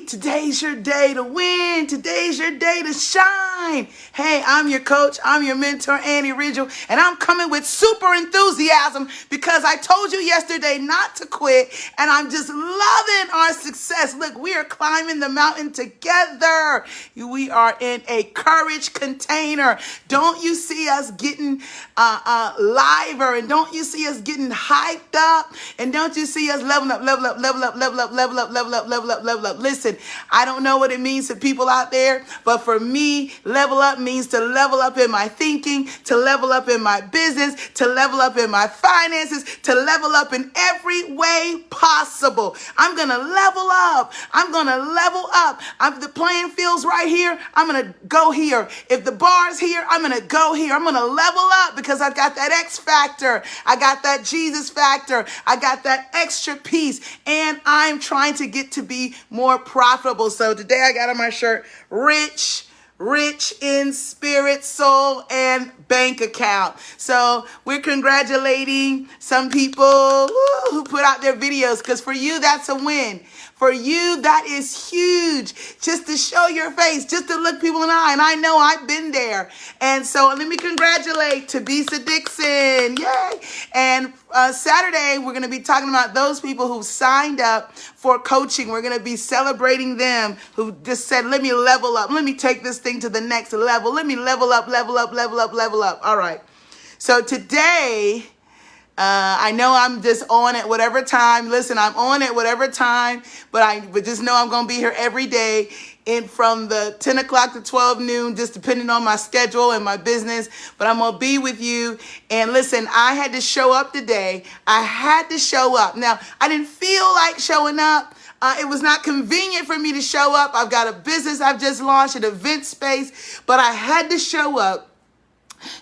Today's your day to win. Today's your day to shine. Hey, I'm your coach. I'm your mentor, Annie Ridgel, and I'm coming with super enthusiasm because I told you yesterday not to quit, and I'm just loving our success. Look, we are climbing the mountain together. We are in a courage container. Don't you see us getting liver, and don't you see us getting hyped up, and don't you see us leveling up, level up, level up, level up, level up, level up, level up, level up. Listen, I don't know what it means to people out there, but for me, level up means to level up in my thinking, to level up in my business, to level up in my finances, to level up in every way possible. I'm going to level up. I'm going to level up. If the playing field's right here, I'm going to go here. If the bar's here, I'm going to go here. I'm going to level up because I've got that X factor. I got that Jesus factor. I got that extra piece, and I'm trying to get to be more profitable. So today I got on my shirt, rich in spirit, soul, and bank account. So we're congratulating some people who put out their videos, because for you, that's a win. For you, that is huge. Just to show your face, just to look people in the eye. And I know I've been there. And so let me congratulate Tabisa Dixon. Yay. And Saturday, we're going to be talking about those people who signed up for coaching. We're going to be celebrating them who just said, let me level up. Let me take this thing to the next level. Let me level up, level up, level up, level up. All right. So today, I know I'm just on it whatever time. Listen, I'm on it whatever time, but just know I'm going to be here every day from the 10 o'clock to 12 noon, just depending on my schedule and my business. But I'm going to be with you. And listen, I had to show up today. I had to show up. Now, I didn't feel like showing up. It was not convenient for me to show up. I've got a business I've just launched, an event space, but I had to show up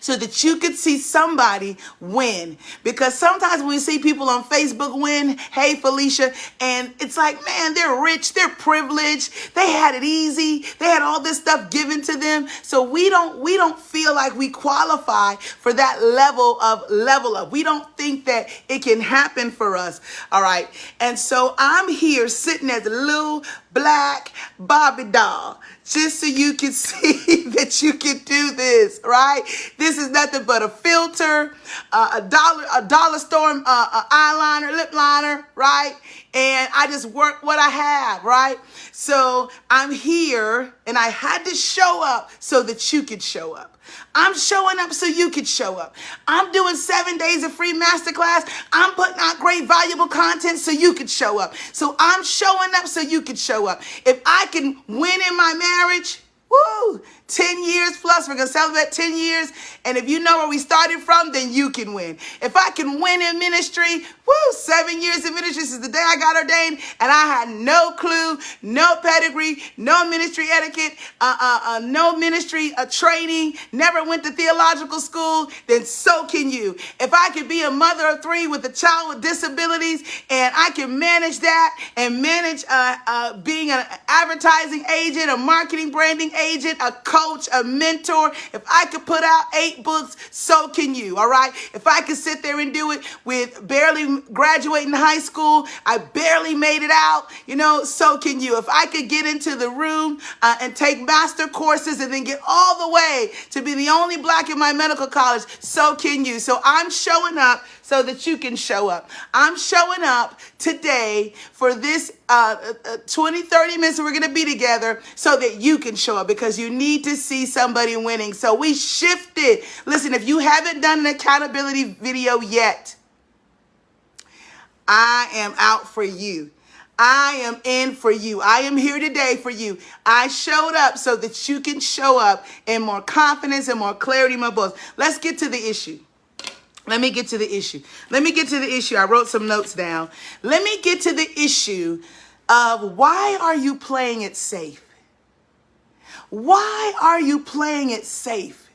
so that you could see somebody win. Because sometimes when we see people on Facebook win, hey Felicia, and it's like, man, they're rich, they're privileged, they had it easy, they had all this stuff given to them. So we don't feel like we qualify for that level up. We don't think that it can happen for us. All right. And so I'm here sitting as a little black Barbie doll, just so you can see that you can do this, right? This is nothing but a filter, a dollar store eyeliner, lip liner, right? And I just work what I have, right? So I'm here, and I had to show up so that you could show up. I'm showing up so you could show up. I'm doing 7 days of free masterclass. I'm putting out great, valuable content so you could show up. So I'm showing up so you could show up. If I can win in my marriage, woo, 10 years plus, we're going to celebrate 10 years. And if you know where we started from, then you can win. If I can win in ministry, woo, 7 years in ministry since the day I got ordained, and I had no clue, no pedigree, no ministry etiquette, no ministry training, never went to theological school, then so can you. If I could be a mother of 3 with a child with disabilities, and I can manage that and manage being an advertising agent, a marketing branding agent, a coach, a mentor, if I could put out 8 books, so can you, all right? If I could sit there and do it with barely graduating high school, I barely made it out, so can you. If I could get into the room and take master courses and then get all the way to be the only black in my medical college, so can you. So I'm showing up so that you can show up. I'm showing up today for this 20, 30 minutes we're going to be together so that you can show up, because you need to see somebody winning. So we shifted. Listen, if you haven't done an accountability video yet, I am out for you. I am in for you. I am here today for you. I showed up so that you can show up in more confidence and more clarity, my boss. Let's get to the issue. Let me get to the issue. I wrote some notes down. Let me get to the issue of, why are you playing it safe? Why are you playing it safe?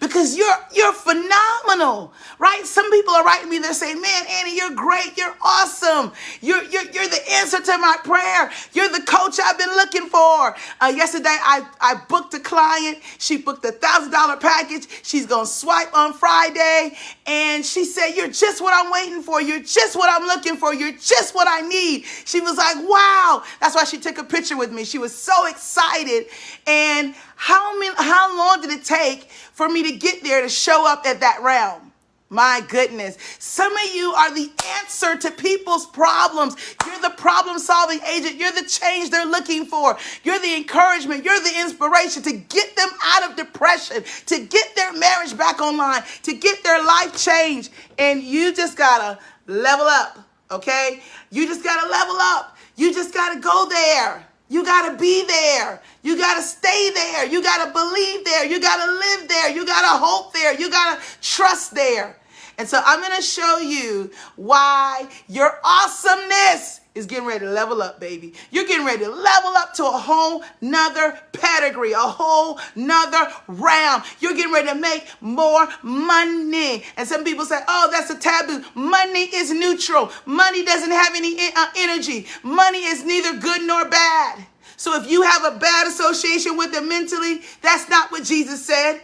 because you're phenomenal, right? Some people are writing me, they're saying, man, Annie, you're great, you're awesome, you're the answer to my prayer, you're the coach I've been looking for. Yesterday I booked a client. She booked $1,000 package. She's gonna swipe on Friday, and she said, you're just what I'm waiting for, you're just what I'm looking for, you're just what I need. She was like, wow. That's why she took a picture with me. She was so excited. And how long did it take for me to get there to show up at that realm? My goodness. Some of you are the answer to people's problems. You're the problem-solving agent. You're the change they're looking for. You're the encouragement. You're the inspiration to get them out of depression, to get their marriage back online, to get their life changed. And you just gotta level up, okay? You just gotta level up. You just gotta go there. You got to be there. You got to stay there. You got to believe there. You got to live there. You got to hope there. You got to trust there. And so I'm going to show you why your awesomeness is getting ready to level up, baby. You're getting ready to level up to a whole nother pedigree, a whole nother realm. You're getting ready to make more money. And some people say, oh, that's a taboo. Money is neutral. Money doesn't have any energy. Money is neither good nor bad. So if you have a bad association with it mentally, that's not what Jesus said.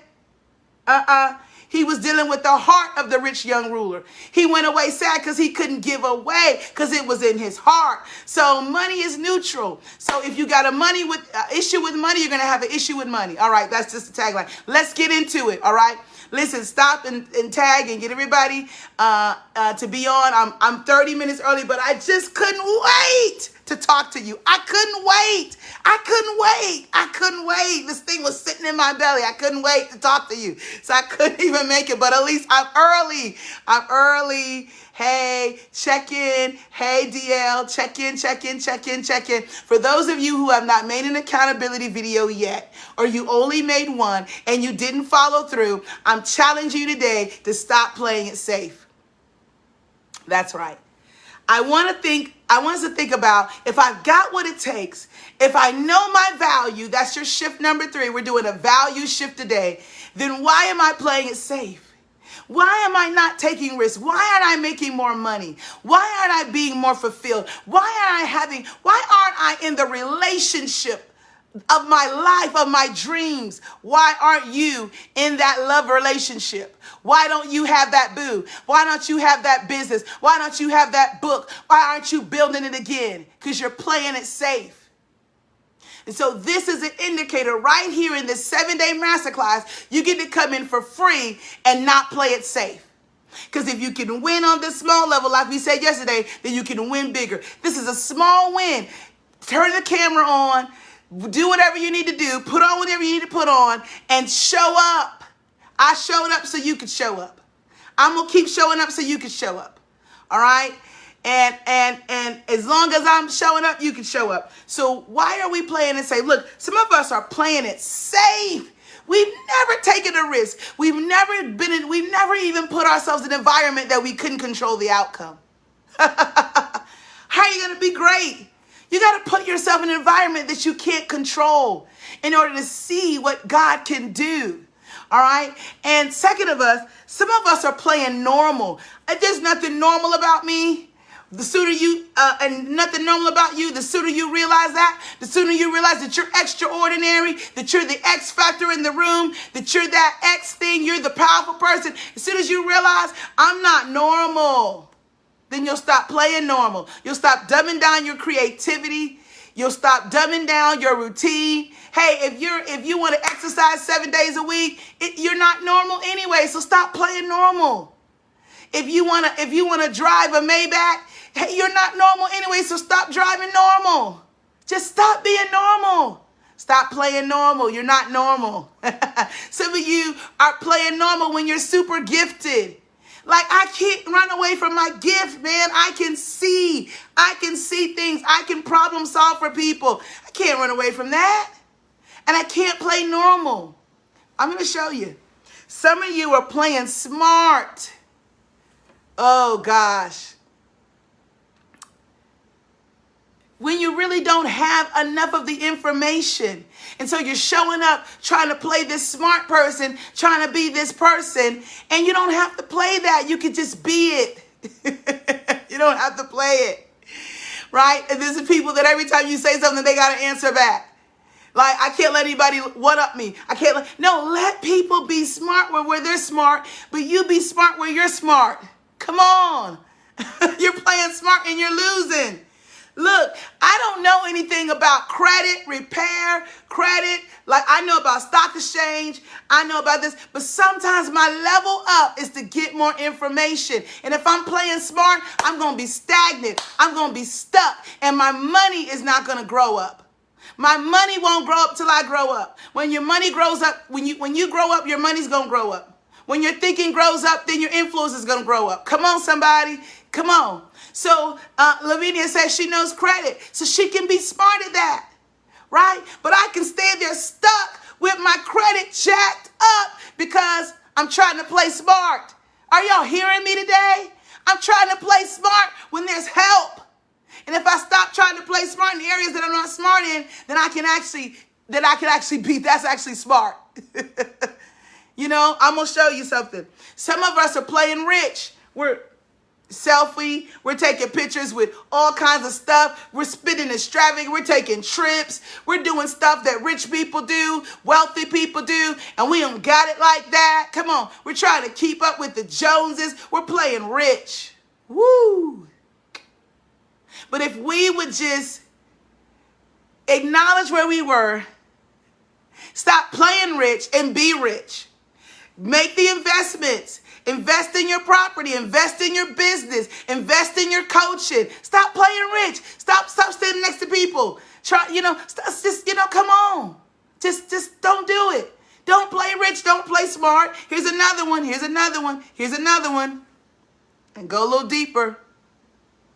He was dealing with the heart of the rich young ruler. He went away sad because he couldn't give away because it was in his heart. So money is neutral. So if you got a issue with money, you're going to have an issue with money. All right, that's just the tagline. Let's get into it, all right? Listen, stop and tag and get everybody to be on. I'm 30 minutes early, but I just couldn't wait to talk to you. I couldn't wait. This thing was sitting in my belly. I couldn't wait to talk to you. So I couldn't even make it, but at least I'm early. Hey, check in. Hey, DL, check in. For those of you who have not made an accountability video yet, or you only made one and you didn't follow through, I'm challenging you today to stop playing it safe. That's right. I want us to think about, if I've got what it takes, if I know my value, that's your shift number 3. We're doing a value shift today. Then why am I playing it safe? Why am I not taking risks? Why aren't I making more money? Why aren't I being more fulfilled? Why aren't I in the relationship of my life, of my dreams? Why aren't you in that love relationship? Why don't you have that boo? Why don't you have that business? Why don't you have that book? Why aren't you building it again? Because you're playing it safe. And so this is an indicator right here in this 7-day masterclass. You get to come in for free and not play it safe. Because if you can win on this small level, like we said yesterday, then you can win bigger. This is a small win. Turn the camera on. Do whatever you need to do. Put on whatever you need to put on and show up. I showed up so you could show up. I'm going to keep showing up so you can show up. All right? And as long as I'm showing up, you can show up. So why are we playing it safe? Look, some of us are playing it safe. We've never taken a risk. We've never even put ourselves in an environment that we couldn't control the outcome. How are you going to be great? You got to put yourself in an environment that you can't control in order to see what God can do. All right. And some of us are playing normal. There's nothing normal about me. The sooner and nothing normal about you, the sooner you realize that, the sooner you realize that you're extraordinary, that you're the X factor in the room, that you're that X thing, you're the powerful person. As soon as you realize I'm not normal, then you'll stop playing normal. You'll stop dumbing down your creativity. You'll stop dumbing down your routine. Hey, if you want to exercise 7 days a week, you're not normal anyway, so stop playing normal. If you want to drive a Maybach, hey, you're not normal anyway, so stop driving normal. Just stop being normal. Stop playing normal. You're not normal. Some of you are playing normal when you're super gifted. Like, I can't run away from my gift, man. I can see things. I can problem solve for people. I can't run away from that. And I can't play normal. I'm going to show you. Some of you are playing smart. Oh, gosh. When you you really don't have enough of the information. And so you're showing up trying to play this smart person, trying to be this person, and you don't have to play that. You can just be it. You don't have to play it. Right? And there's people that every time you say something, they got to answer back. Like, I can't let anybody one-up me. Let people be smart where they're smart, but you be smart where you're smart. Come on. You're playing smart and you're losing. Look, I don't know anything about credit, repair, credit. Like, I know about stock exchange. I know about this. But sometimes my level up is to get more information. And if I'm playing smart, I'm going to be stagnant. I'm going to be stuck. And my money is not going to grow up. My money won't grow up till I grow up. When your money grows up, when you grow up, your money's going to grow up. When your thinking grows up, then your influence is going to grow up. Come on, somebody. Come on. So Lavinia says she knows credit, so she can be smart at that, right? But I can stay there stuck with my credit jacked up because I'm trying to play smart. Are y'all hearing me today? I'm trying to play smart when there's help. And if I stop trying to play smart in the areas that I'm not smart in, then I can actually be, that's actually smart. You know, I'm going to show you something. Some of us are playing rich. We're taking pictures with all kinds of stuff. We're spending extravagant. We're taking trips. We're doing stuff that rich people do, wealthy people do, and we don't got it like that. Come on. We're trying to keep up with the Joneses. We're playing rich. Woo! But if we would just acknowledge where we were, stop playing rich and be rich. Make the investments. Invest in your property. Invest in your business. Invest in your coaching. Stop playing rich. Stop standing next to people. Come on. Just don't do it. Don't play rich. Don't play smart. Here's another one. Here's another one. Here's another one. And go a little deeper.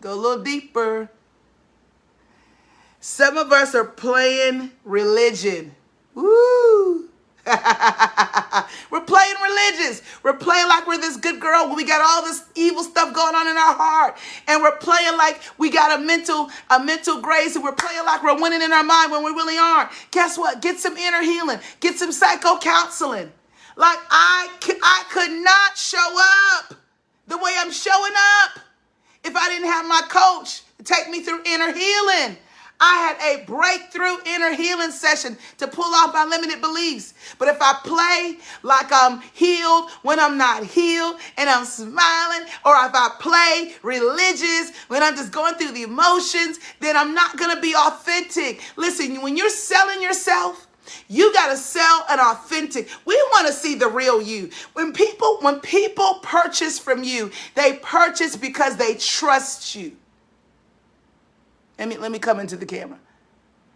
Go a little deeper. Some of us are playing religion. Woo! We're playing religious. We're playing like we're this good girl when we got all this evil stuff going on in our heart. And we're playing like we got a mental grace. And we're playing like we're winning in our mind when we really aren't. Guess what? Get some inner healing. Get some psycho counseling. Like I could not show up the way I'm showing up if I didn't have my coach to take me through inner healing. I had a breakthrough inner healing session to pull off my limited beliefs. But if I play like I'm healed when I'm not healed and I'm smiling, or if I play religious when I'm just going through the emotions, then I'm not going to be authentic. Listen, when you're selling yourself, you got to sell an authentic. We want to see the real you. When people purchase from you, they purchase because they trust you. Let me come into the camera.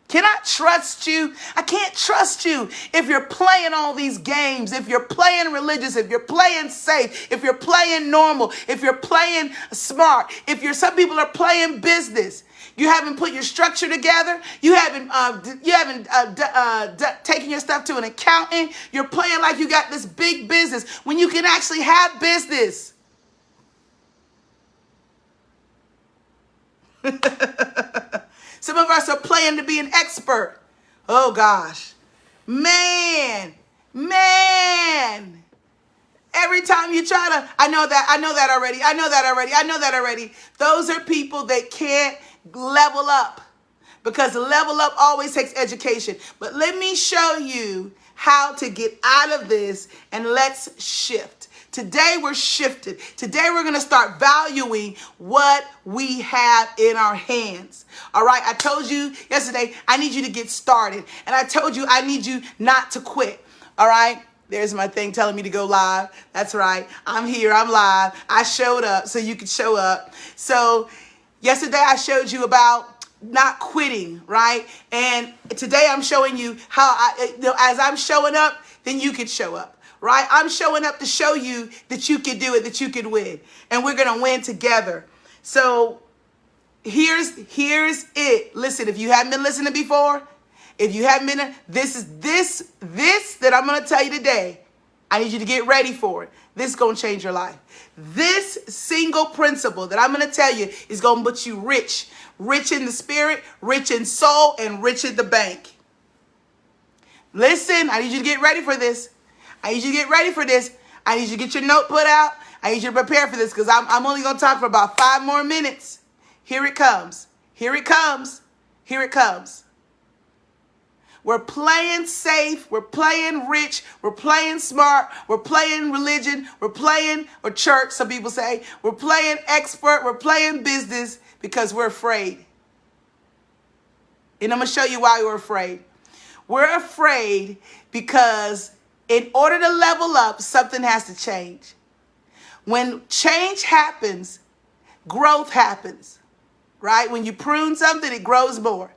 Can I trust you? I can't trust you if you're playing all these games, if you're playing religious, if you're playing safe, if you're playing normal, if you're playing smart, some people are playing business. You haven't put your structure together. You haven't taken your stuff to an accountant. You're playing like you got this big business when you can actually have business. Some of us are playing to be an expert. Oh gosh. Man. Every time you try to, I know that already. Those are people that can't level up, because level up always takes education. But let me show you how to get out of this, and let's shift. Today we're shifted. Today we're going to start valuing what we have in our hands. All right. I told you yesterday, I need you to get started. And I told you I need you not to quit. All right. There's my thing telling me to go live. That's right. I'm here. I'm live. I showed up so you could show up. So yesterday I showed you about not quitting, right? And today I'm showing you how as I'm showing up, then you could show up. Right? I'm showing up to show you that you can do it, that you can win. And we're going to win together. So here's it. Listen, if you haven't been listening before, if you haven't been, this that I'm going to tell you today I need you to get ready for it. This is going to change your life. This single principle that I'm going to tell you is going to put you rich. Rich in the spirit, rich in soul, and rich in the bank. Listen, I need you to get ready for this. I need you to get ready for this. I need you to get your notebook out. I need you to prepare for this because I'm only going to talk for about 5 more minutes. Here it comes. Here it comes. Here it comes. We're playing safe. We're playing rich. We're playing smart. We're playing religion. We're playing, or church, some people say. We're playing expert. We're playing business because we're afraid. And I'm going to show you why we're afraid. We're afraid because in order to level up, something has to change. When change happens, growth happens, right? When you prune something, it grows more.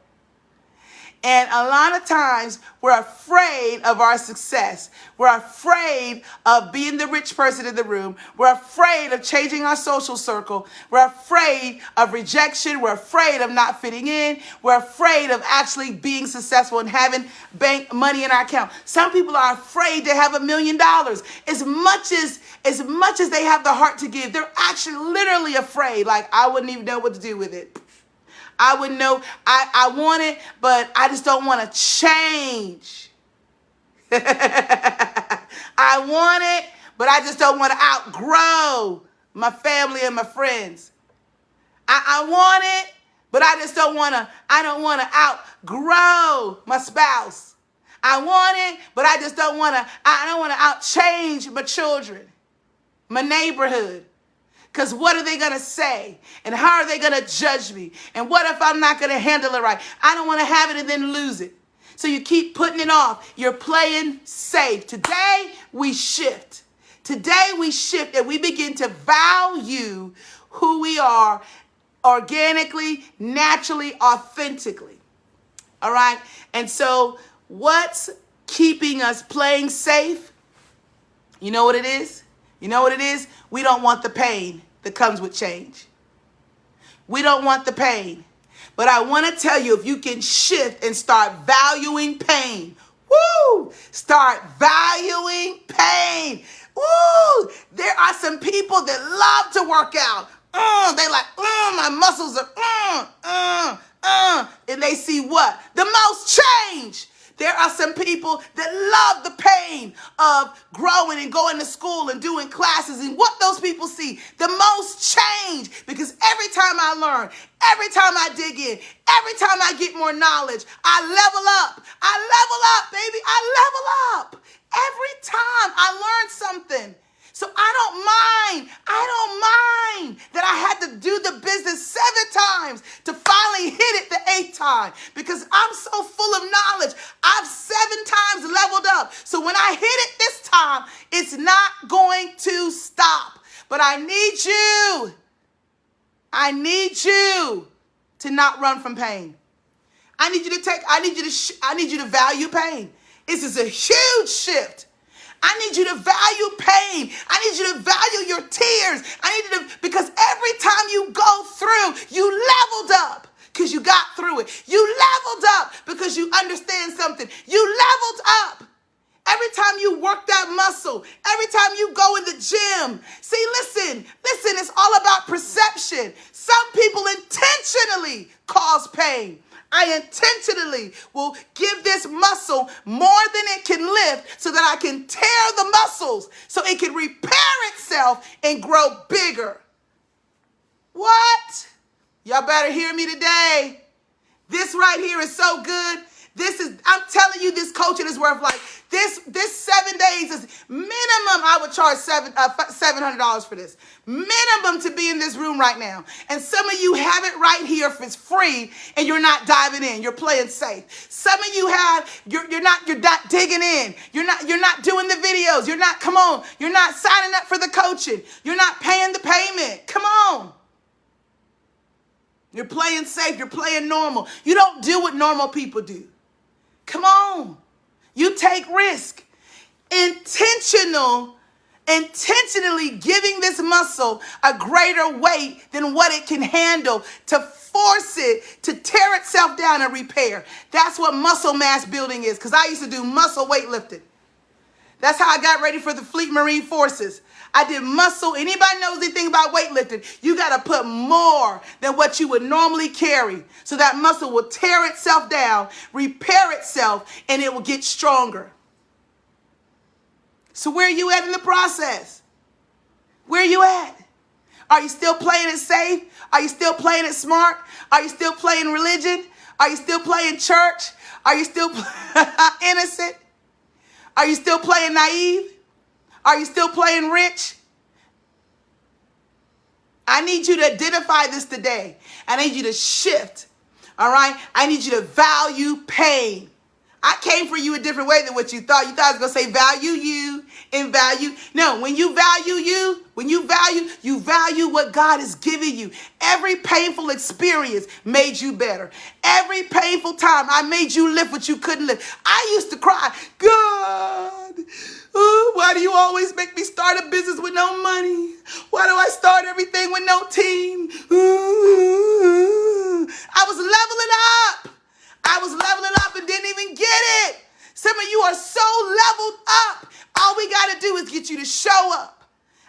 And a lot of times we're afraid of our success. We're afraid of being the rich person in the room. We're afraid of changing our social circle. We're afraid of rejection. We're afraid of not fitting in. We're afraid of actually being successful and having bank money in our account. Some people are afraid to have $1 million. As much as they have the heart to give, they're actually literally afraid. Like, I wouldn't even know what to do with it. I wouldn't know. I want it, but I just don't want to change. I want it, but I just don't want to outgrow my family and my friends. I want it, but I just don't want to outgrow my spouse. I want it, but I don't want to outchange my children, my neighborhood. Because what are they going to say? And how are they going to judge me? And what if I'm not going to handle it right? I don't want to have it and then lose it. So you keep putting it off. You're playing safe. Today, we shift. Today, we shift and we begin to value who we are organically, naturally, authentically. All right? And so what's keeping us playing safe? You know what it is? You know what it is? We don't want the pain that comes with change. We don't want the pain. But I want to tell you, if you can shift and start valuing pain, woo! Start valuing pain. Woo! There are some people that love to work out. They like, my muscles are, and they see what? The most change. There are some people that love the pain of growing and going to school and doing classes, and what those people see, the most change. Because every time I learn, every time I dig in, every time I get more knowledge, I level up. I level up, baby. I level up. Every time I learn something. So I don't mind that I had to do the business 7 times to finally hit it the 8th time, because I'm so full of knowledge. I've 7 times leveled up. So when I hit it this time, it's not going to stop. But I need you to not run from pain. I need you to value pain. This is a huge shift. I need you to value pain. I need you to value your tears. Because every time you go through, you leveled up because you got through it. You leveled up because you understand something. You leveled up. Every time you work that muscle, every time you go in the gym. See, listen, it's all about perception. Some people intentionally cause pain. I intentionally will give this muscle more than it can lift so that I can tear the muscles so it can repair itself and grow bigger. What? Y'all better hear me today. This right here is so good. I'm telling you, this coaching is worth this 7 days is minimum. I would charge $700 for this. Minimum to be in this room right now. And some of you have it right here if it's free and you're not diving in. You're playing safe. Some of you you're not digging in. You're not doing the videos. You're not signing up for the coaching. You're not paying the payment. Come on. You're playing safe. You're playing normal. You don't do what normal people do. Come on. You take risk. Intentionally giving this muscle a greater weight than what it can handle to force it to tear itself down and repair. That's what muscle mass building is, because I used to do muscle weightlifting. That's how I got ready for the Fleet Marine Forces. I did muscle. Anybody knows anything about weightlifting? You got to put more than what you would normally carry. So that muscle will tear itself down, repair itself, and it will get stronger. So where are you at in the process? Where are you at? Are you still playing it safe? Are you still playing it smart? Are you still playing religion? Are you still playing church? Are you still innocent? Are you still playing naive? Are you still playing rich? I need you to identify this today. I need you to shift. All right? I need you to value pain. I came for you a different way than what you thought. You thought I was going to say value you and value. No, when you value you, you value what God has given you. Every painful experience made you better. Every painful time I made you lift what you couldn't lift. I used to cry, God, why do you always make me start a business with no money? Why do I start everything with no team? I was leveling up. I was leveling up and didn't even get it. Some of you are so leveled up. All we got to do is get you to show up.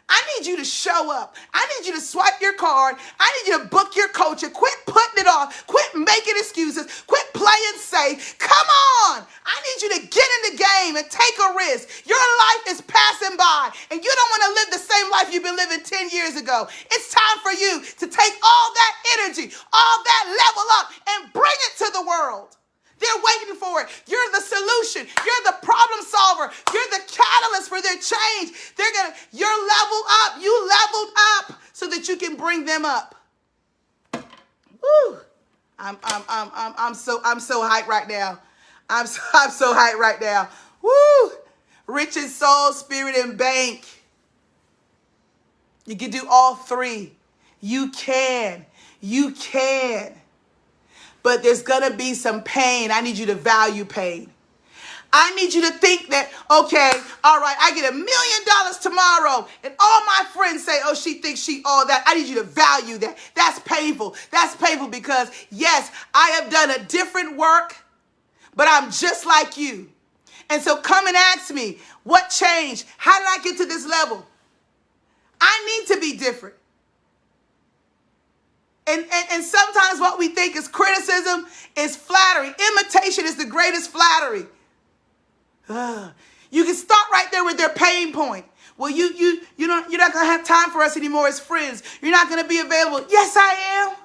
I need you to show up. I need you to swipe your card. I need you to book your coaching. Quit putting it off. Quit making excuses. Quit playing safe. Come on. I need you to get in the game and take a risk. Your life is passing by, and you don't want to live the same life you've been living 10 years ago. It's time for you to take all that energy, all that level up, and bring it to the world. They're waiting for it. You're the solution. You're the problem solver. You're the catalyst for their change. You're leveled up. You leveled up so that you can bring them up. Woo! I'm so hyped right now. I'm so hyped right now. Woo! Rich in soul, spirit, and bank. You can do all three. You can. You can. But there's going to be some pain. I need you to value pain. I need you to think that, okay, all right, I get $1 million tomorrow, and all my friends say, oh, she thinks she all that. I need you to value that. That's painful. That's painful because, yes, I have done a different work, but I'm just like you. And so come and ask me, what changed? How did I get to this level? I need to be different. And sometimes what we think is criticism is flattery. Imitation is the greatest flattery. You can start right there with their pain point. Well, you're not going to have time for us anymore as friends. You're not going to be available. Yes, I am.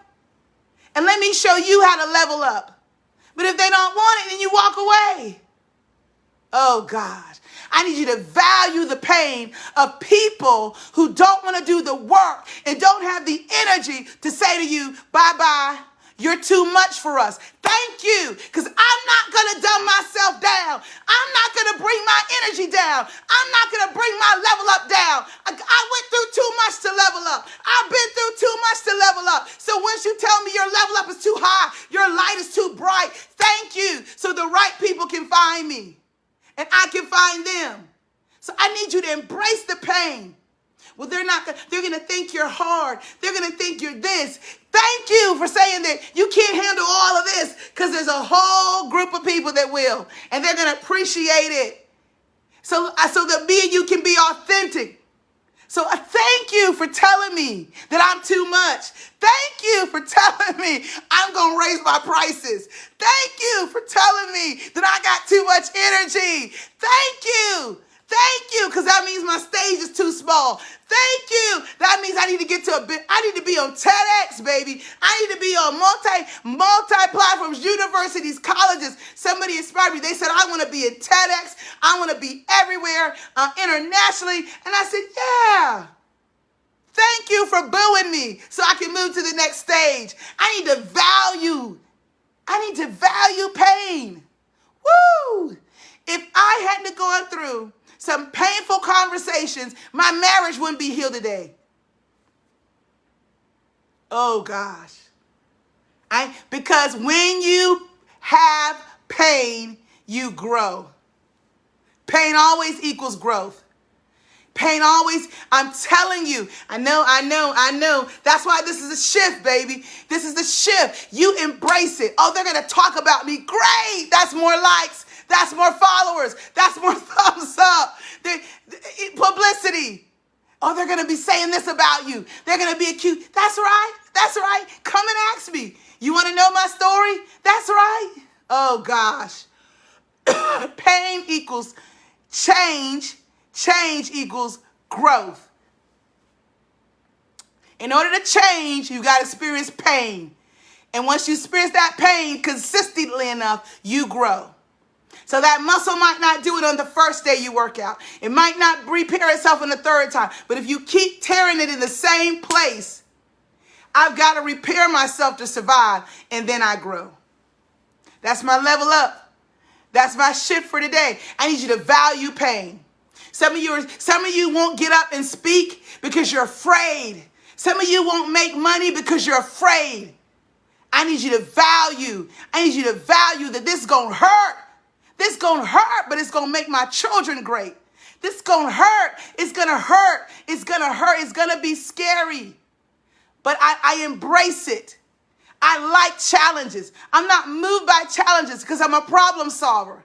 And let me show you how to level up. But if they don't want it, then you walk away. Oh, God. I need you to value the pain of people who don't want to do the work and don't have the energy to say to you, bye-bye, you're too much for us. Thank you, because I'm not going to dumb myself down. I'm not going to bring my energy down. I'm not going to bring my level up down. I went through too much to level up. I've been through too much to level up. So once you tell me your level up is too high, your light is too bright, thank you, so the right people can find me. And I can find them. So I need you to embrace the pain. Well, they're going to think you're hard. They're going to think you're this. Thank you for saying that you can't handle all of this, because there's a whole group of people that will, and they're going to appreciate it. So that me and you can be authentic. So I thank you for telling me that I'm too much. Thank you for telling me I'm going to raise my prices. Thank you for telling me that I got too much energy. Thank you. Thank you, because that means my stage is too small. Thank you. That means I need to I need to be on TEDx, baby. I need to be on multi-platforms, universities, colleges. Somebody inspired me. They said, I want to be in TEDx. I want to be everywhere, internationally. And I said, yeah. Thank you for booing me so I can move to the next stage. I need to value pain. Woo! If I hadn't gone through some painful conversations, my marriage wouldn't be healed today. Oh, gosh. Because when you have pain, you grow. Pain always equals growth. Pain always, I'm telling you, I know. That's why this is a shift, baby. This is the shift. You embrace it. Oh, they're going to talk about me. Great. That's more likes. That's more followers. That's more thumbs up. Publicity. Oh, they're going to be saying this about you. They're going to be accused. That's right. That's right. Come and ask me. You want to know my story? That's right. Oh, gosh. Pain equals change. Change equals growth. In order to change, you got to experience pain. And once you experience that pain consistently enough, you grow. So that muscle might not do it on the first day you work out. It might not repair itself on the third time. But if you keep tearing it in the same place, I've got to repair myself to survive, and then I grow. That's my level up. That's my shift for today. I need you to value pain. Some of you won't get up and speak because you're afraid. Some of you won't make money because you're afraid. I need you to value that this is going to hurt. This is going to hurt, but it's going to make my children great. This is going to hurt. It's going to hurt. It's going to hurt. It's going to be scary. But I embrace it. I like challenges. I'm not moved by challenges because I'm a problem solver.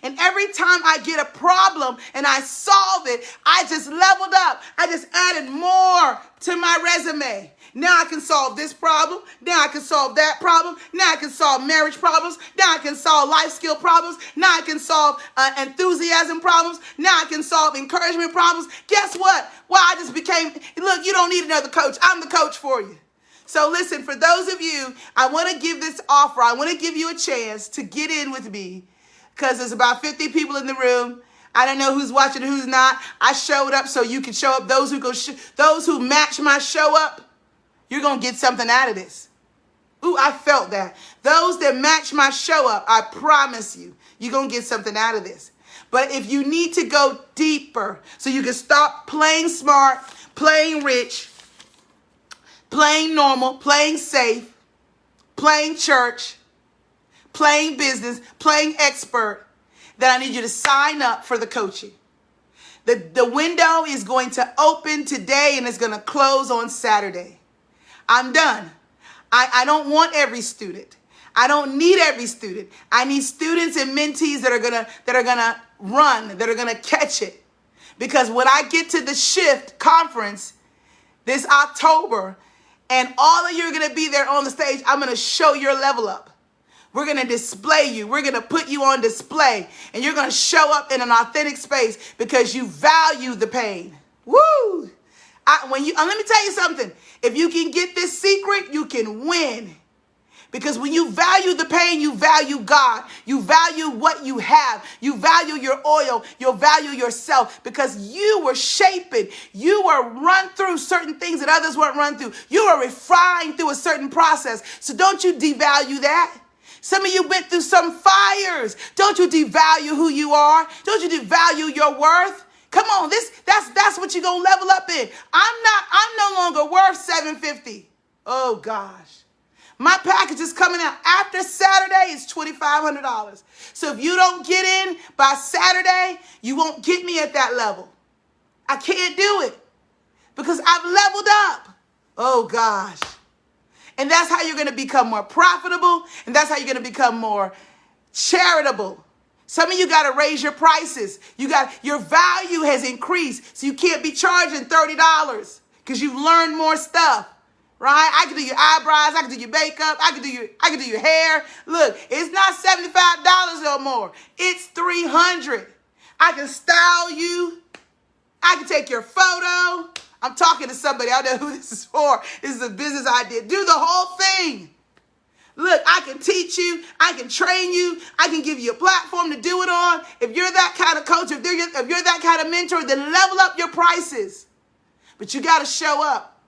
And every time I get a problem and I solve it, I just leveled up. I just added more to my resume. Now I can solve this problem. Now I can solve that problem. Now I can solve marriage problems. Now I can solve life skill problems. Now I can solve enthusiasm problems. Now I can solve encouragement problems. Guess what? Well, I just became, look, you don't need another coach. I'm the coach for you. So listen, for those of you, I want to give this offer. I want to give you a chance to get in with me because there's about 50 people in the room. I don't know who's watching and who's not. I showed up so you can show up. Those who match my show up, you're going to get something out of this. Ooh, I felt that. Those that match my show up, I promise you, you're going to get something out of this. But if you need to go deeper so you can stop playing smart, playing rich, playing normal, playing safe, playing church, playing business, playing expert, then I need you to sign up for the coaching. The window is going to open today and it's going to close on Saturday. I'm done. I don't want every student. I don't need every student. I need students and mentees that are gonna run, that are gonna catch it. Because when I get to the Shift conference this October, and all of you are gonna be there on the stage, I'm gonna show your level up. We're gonna display you. We're gonna put you on display, and you're gonna show up in an authentic space because you value the pain. Woo! Let me tell you something. If you can get this secret, you can win. Because when you value the pain, you value God. You value what you have. You value your oil. You'll value yourself because you were shaped. You were run through certain things that others weren't run through. You were refined through a certain process. So don't you devalue that. Some of you went through some fires. Don't you devalue who you are. Don't you devalue your worth. Come on, that's what you're gonna level up in. I'm no longer worth $750. Oh gosh. My package is coming out after Saturday. It's $2,500. So if you don't get in by Saturday, you won't get me at that level. I can't do it because I've leveled up. Oh gosh. And that's how you're gonna become more profitable, and that's how you're gonna become more charitable. Some of you got to raise your prices. Your value has increased, so you can't be charging $30 because you've learned more stuff, right? I can do your eyebrows, I can do your makeup, I can do your hair. Look, it's not $75 no more. It's $300. I can style you. I can take your photo. I'm talking to somebody. I don't know who this is for. This is a business idea. Do the whole thing. Look, I can teach you. I can train you. I can give you a platform to do it on. If you're that kind of coach, if you're that kind of mentor, then level up your prices. But you got to show up.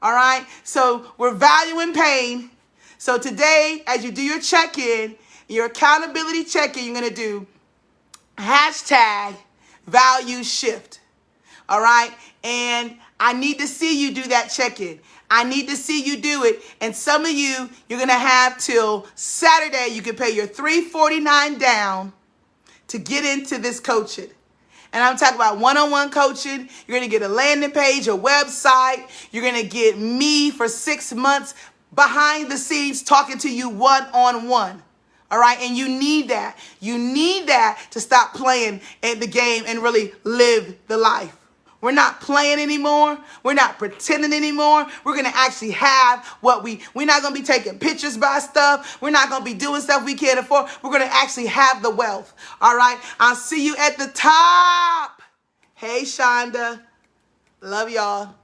All right? So we're valuing pain. So today, as you do your check-in, your accountability check-in, you're going to do #ValueShift. All right? And I need to see you do that check-in. I need to see you do it. And some of you, you're going to have till Saturday. You can pay your $349 down to get into this coaching. And I'm talking about one-on-one coaching. You're going to get a landing page, a website. You're going to get me for 6 months behind the scenes talking to you one-on-one. All right. And you need that. You need that to stop playing at the game and really live the life. We're not playing anymore. We're not pretending anymore. We're going to actually have what we're not going to be taking pictures by stuff. We're not going to be doing stuff we can't afford. We're going to actually have the wealth. All right. I'll see you at the top. Hey, Shonda. Love y'all.